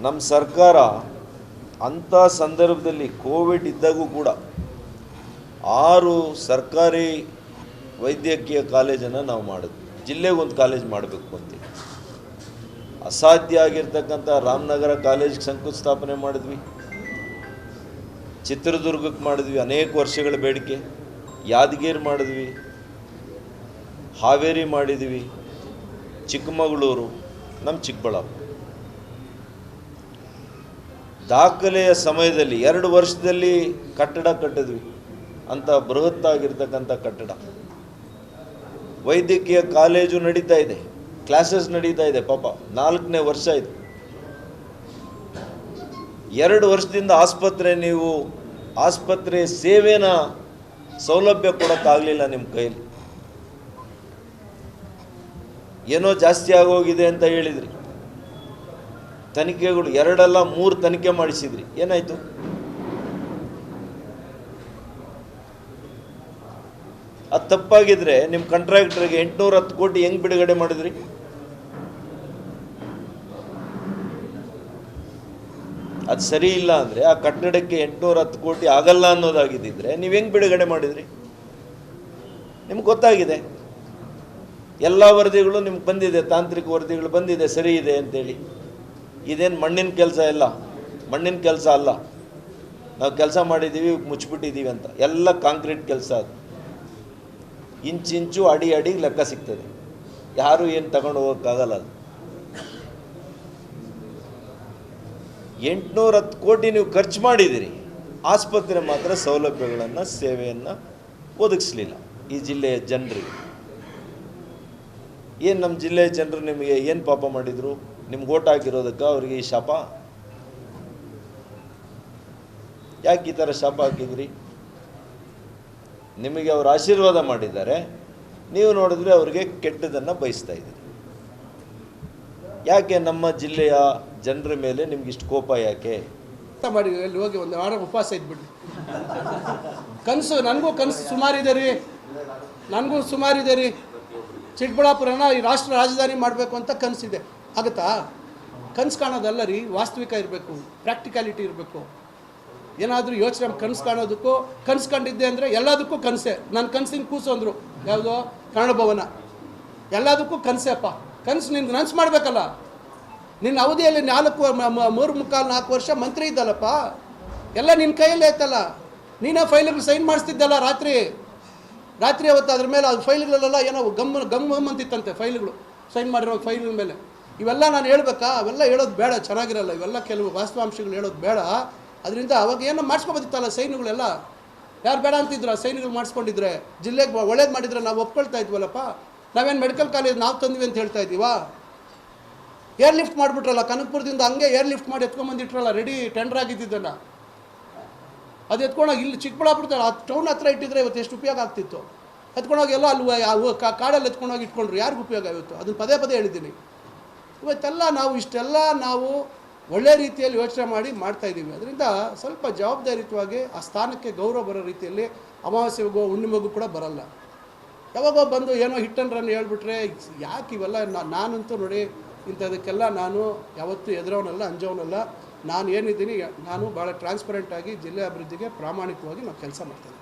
ನಮ್ಮ ಸರ್ಕಾರ ಅಂಥ ಸಂದರ್ಭದಲ್ಲಿ ಕೋವಿಡ್ ಇದ್ದಾಗೂ ಕೂಡ 6 ಸರ್ಕಾರಿ ವೈದ್ಯಕೀಯ ಕಾಲೇಜನ್ನು ನಾವು ಮಾಡಿದ್ವಿ. ಜಿಲ್ಲೆಗೆ ಒಂದು ಕಾಲೇಜ್ ಮಾಡಬೇಕು ಅಂತೀವಿ. ಅಸಾಧ್ಯ ಆಗಿರ್ತಕ್ಕಂಥ ರಾಮನಗರ ಕಾಲೇಜ್ಗೆ ಶಂಕುಸ್ಥಾಪನೆ ಮಾಡಿದ್ವಿ, ಚಿತ್ರದುರ್ಗಕ್ಕೆ ಮಾಡಿದ್ವಿ, ಅನೇಕ ವರ್ಷಗಳ ಬೇಡಿಕೆ. ಯಾದಗಿರಿ ಮಾಡಿದ್ವಿ, ಹಾವೇರಿ ಮಾಡಿದ್ವಿ, ಚಿಕ್ಕಮಗಳೂರು, ನಮ್ಮ ಚಿಕ್ಕಬಳ್ಳಾಪುರ. ದಾಖಲೆಯ ಸಮಯದಲ್ಲಿ 2 ವರ್ಷದಲ್ಲಿ ಕಟ್ಟಡ ಕಟ್ಟಿದ್ವಿ, ಅಂಥ ಬೃಹತ್ತಾಗಿರ್ತಕ್ಕಂಥ ಕಟ್ಟಡ. ವೈದ್ಯಕೀಯ ಕಾಲೇಜು ನಡೀತಾ ಇದೆ, ಕ್ಲಾಸಸ್ ನಡೀತಾ ಇದೆ. ಪಾಪ 4ನೇ ವರ್ಷ ಇದು. 2 ವರ್ಷದಿಂದ ಆಸ್ಪತ್ರೆ ಸೇವೆನ ಸೌಲಭ್ಯ ಕೊಡೋಕ್ಕಾಗಲಿಲ್ಲ ನಿಮ್ಮ ಕೈಲಿ. ಏನೋ ಜಾಸ್ತಿ ಆಗೋಗಿದೆ ಅಂತ ಹೇಳಿದ್ರಿ. ತನಿಖೆಗಳು 2 ಅಲ್ಲ 3 ತನಿಖೆ ಮಾಡಿಸಿದ್ರಿ. ಏನಾಯಿತು? ಅದು ತಪ್ಪಾಗಿದ್ರೆ ನಿಮ್ಮ ಕಾಂಟ್ರಾಕ್ಟರ್ಗೆ 810 ಕೋಟಿ ಹೆಂಗೆ ಬಿಡುಗಡೆ ಮಾಡಿದ್ರಿ? ಅದು ಸರಿ ಇಲ್ಲ ಅಂದರೆ ಆ ಕಟ್ಟಡಕ್ಕೆ 810 ಕೋಟಿ ಆಗಲ್ಲ ಅನ್ನೋದಾಗಿದ್ದರೆ ನೀವು ಹೆಂಗೆ ಬಿಡುಗಡೆ ಮಾಡಿದ್ರಿ? ನಿಮ್ಗೆ ಗೊತ್ತಾಗಿದೆ, ಎಲ್ಲ ವರದಿಗಳು ನಿಮ್ಗೆ ಬಂದಿದೆ, ತಾಂತ್ರಿಕ ವರದಿಗಳು ಬಂದಿದೆ, ಸರಿ ಇದೆ ಅಂತೇಳಿ. ಇದೇನು ಮಣ್ಣಿನ ಕೆಲಸ ಇಲ್ಲ, ಮಣ್ಣಿನ ಕೆಲಸ ಅಲ್ಲ. ನಾವು ಕೆಲಸ ಮಾಡಿದ್ದೀವಿ, ಮುಚ್ಚಿಬಿಟ್ಟಿದ್ದೀವಿ ಅಂತ. ಎಲ್ಲ ಕಾಂಕ್ರೀಟ್ ಕೆಲಸ. ಅದು ಇಂಚಿಂಚು ಅಡಿ ಲೆಕ್ಕ ಸಿಗ್ತದೆ. ಯಾರು ಏನು ತಗೊಂಡು ಹೋಗೋಕ್ಕಾಗಲ್ಲ. ಅದು 810 ಕೋಟಿ ನೀವು ಖರ್ಚು ಮಾಡಿದ್ದೀರಿ, ಆಸ್ಪತ್ರೆ ಮಾತ್ರ ಸೌಲಭ್ಯಗಳನ್ನು ಸೇವೆಯನ್ನು ಒದಗಿಸಲಿಲ್ಲ ಈ ಜಿಲ್ಲೆಯ ಜನರಿಗೆ. ಏನು ನಮ್ಮ ಜಿಲ್ಲೆಯ ಜನರು ನಿಮಗೆ ಏನು ಪಾಪ ಮಾಡಿದರು? ನಿಮ್ಗೆ ಓಟ್ ಹಾಕಿರೋದಕ್ಕೆ ಅವರಿಗೆ ಈ ಶಾಪ? ಯಾಕೆ ಈ ಥರ ಶಾಪ ಹಾಕಿದ್ರಿ? ನಿಮಗೆ ಅವರು ಆಶೀರ್ವಾದ ಮಾಡಿದ್ದಾರೆ, ನೀವು ನೋಡಿದ್ರೆ ಅವರಿಗೆ ಕೆಟ್ಟದನ್ನು ಬಯಸ್ತಾ ಇದ್ದೀರಿ. ಯಾಕೆ ನಮ್ಮ ಜಿಲ್ಲೆಯ ಜನರ ಮೇಲೆ ನಿಮ್ಗೆ ಇಷ್ಟು ಕೋಪ ಯಾಕೆ? ಮಾಡಿ ಅಲ್ಲಿ ಹೋಗಿ ಒಂದು ವಾರ ಉಪವಾಸ ಇದ್ಬಿಡಿ. ಕನಸು ನನಗೂ ಸುಮಾರಿದೆ ರೀ. ಚಿಕ್ಕಬಳ್ಳಾಪುರನ ಈ ರಾಷ್ಟ್ರ ರಾಜಧಾನಿ ಮಾಡಬೇಕು ಅಂತ ಕನಸಿದೆ. ಆಗುತ್ತಾ? ಕನಸು ಕಾಣೋದಲ್ಲ ರೀ, ವಾಸ್ತವಿಕ ಇರಬೇಕು, ಪ್ರಾಕ್ಟಿಕಾಲಿಟಿ ಇರಬೇಕು. ಏನಾದರೂ ಯೋಚನೆ ಕನಸು ಕಾಣೋದಕ್ಕೂ, ಕನಸು ಕಂಡಿದ್ದೆ ಅಂದರೆ ಎಲ್ಲದಕ್ಕೂ ಕನಸೆ. ನನ್ನ ಕನಸಿನ ಕೂಸು ಅಂದರು, ಯಾವುದೋ ಕನ್ನಡ ಭವನ, ಎಲ್ಲದಕ್ಕೂ ಕನಸೆ ಅಪ್ಪ. ಕನಸು ನಿನ್ಗೆ ನನಸು ಮಾಡಬೇಕಲ್ಲ. ನಿನ್ನ ಅವಧಿಯಲ್ಲಿ 3.25-4 ವರ್ಷ ಮಂತ್ರಿ ಇದ್ದಲ್ಲಪ್ಪ, ಎಲ್ಲ ನಿನ್ನ ಕೈಯಲ್ಲೇ ಐತಲ್ಲ. ನೀನೇ ಫೈಲ್ಗಳು ಸೈನ್ ಮಾಡಿಸ್ತಿದ್ದಲ್ಲ ರಾತ್ರಿ ಅವತ್ತು. ಅದ್ರ ಮೇಲೆ ಅದು ಫೈಲ್ಗಳಲ್ಲೆಲ್ಲ ಏನೋ ಗಮ್ ಅಂತಿತ್ತಂತೆ, ಫೈಲ್ಗಳು ಸೈನ್ ಮಾಡಿರೋ ಫೈಲ್ಗಳ ಮೇಲೆ. ಇವೆಲ್ಲ ನಾನು ಹೇಳ್ಬೇಕಾ? ಅವೆಲ್ಲ ಹೇಳೋದು ಬೇಡ, ಚೆನ್ನಾಗಿರಲ್ಲ. ಇವೆಲ್ಲ ಕೆಲವು ವಾಸ್ತವಾಂಶಗಳು ಹೇಳೋದು ಬೇಡ. ಅದರಿಂದ ಅವಾಗ ಏನೋ ಮಾಡಿಸ್ಕೊಬೋದಿತ್ತಲ್ಲ ಸೈನ್ಗಳೆಲ್ಲ. ಯಾರು ಬೇಡ ಅಂತಿದ್ರು? ಸೈನ್ಗಳು ಮಾಡಿಸ್ಕೊಂಡಿದ್ರೆ, ಜಿಲ್ಲೆಗೆ ಒಳ್ಳೇದು ಮಾಡಿದ್ರೆ ನಾವು ಒಪ್ಕೊಳ್ತಾ ಇದ್ವಲ್ಲಪ್ಪ. ನಾವೇನು ಮೆಡಿಕಲ್ ಕಾಲೇಜ್ ನಾವು ತಂದ್ವಿ ಅಂತ ಹೇಳ್ತಾ ಇದ್ದೀವಾ? ಏರ್ ಲಿಫ್ಟ್ ಮಾಡಿಬಿಟ್ರಲ್ಲ ಕನಕಪುರದಿಂದ, ಹಂಗೆ ಏರ್ ಲಿಫ್ಟ್ ಮಾಡಿ ಎತ್ಕೊಂಬಂದಿಟ್ರಲ್ಲ, ರೆಡಿ ಟೆಂಡರ್ ಆಗಿದ್ದಿದ್ದನ್ನು. ಅದು ಎತ್ಕೊಂಡೋಗಿ ಇಲ್ಲಿ ಚಿಕ್ಕಬಳ್ಳಾಪುರದ ಆ ಟೌನ್ ಹತ್ರ ಇಟ್ಟಿದ್ರೆ ಇವತ್ತು ಎಷ್ಟು ಉಪಯೋಗ ಆಗ್ತಿತ್ತು. ಎತ್ಕೊಂಡೋಗಿ ಎಲ್ಲ ಅಲ್ಲಿ ಕಾಡಲ್ಲಿ ಎತ್ಕೊಂಡೋಗಿ ಇಟ್ಕೊಂಡ್ರು, ಯಾರಿಗೂ ಉಪಯೋಗ ಇವತ್ತು? ಅದನ್ನು ಪದೇ ಹೇಳಿದ್ದೀನಿ. ಇವತ್ತೆಲ್ಲ ನಾವು ಒಳ್ಳೆ ರೀತಿಯಲ್ಲಿ ಯೋಚನೆ ಮಾಡಿ ಮಾಡ್ತಾಯಿದ್ದೀವಿ. ಅದರಿಂದ ಸ್ವಲ್ಪ ಜವಾಬ್ದಾರಿಯುತವಾಗಿ ಆ ಸ್ಥಾನಕ್ಕೆ ಗೌರವ ಬರೋ ರೀತಿಯಲ್ಲಿ ಅಮಾವಾಸ್ಯೆಗೂ ಹುಣ್ಣಿಮೆಗೂ ಕೂಡ ಬರಲ್ಲ. ಯಾವಾಗೋ ಬಂದು ಏನೋ ಹಿಟ್ ಆ್ಯಂಡ್ ರನ್ ಹೇಳ್ಬಿಟ್ರೆ ಯಾಕೆ ಇವೆಲ್ಲ? ನಾನಂತೂ ನೋಡಿ, ಇಂಥದಕ್ಕೆಲ್ಲ ನಾನು ಯಾವತ್ತೂ ಎದುರವನಲ್ಲ, ಅಂಜವನಲ್ಲ. ನಾನು ಏನಿದ್ದೀನಿ, ನಾನು ಭಾಳ ಟ್ರಾನ್ಸ್ಪರೆಂಟಾಗಿ ಜಿಲ್ಲೆ ಅಭಿವೃದ್ಧಿಗೆ ಪ್ರಾಮಾಣಿಕವಾಗಿ ನಾವು ಕೆಲಸ ಮಾಡ್ತೇನೆ.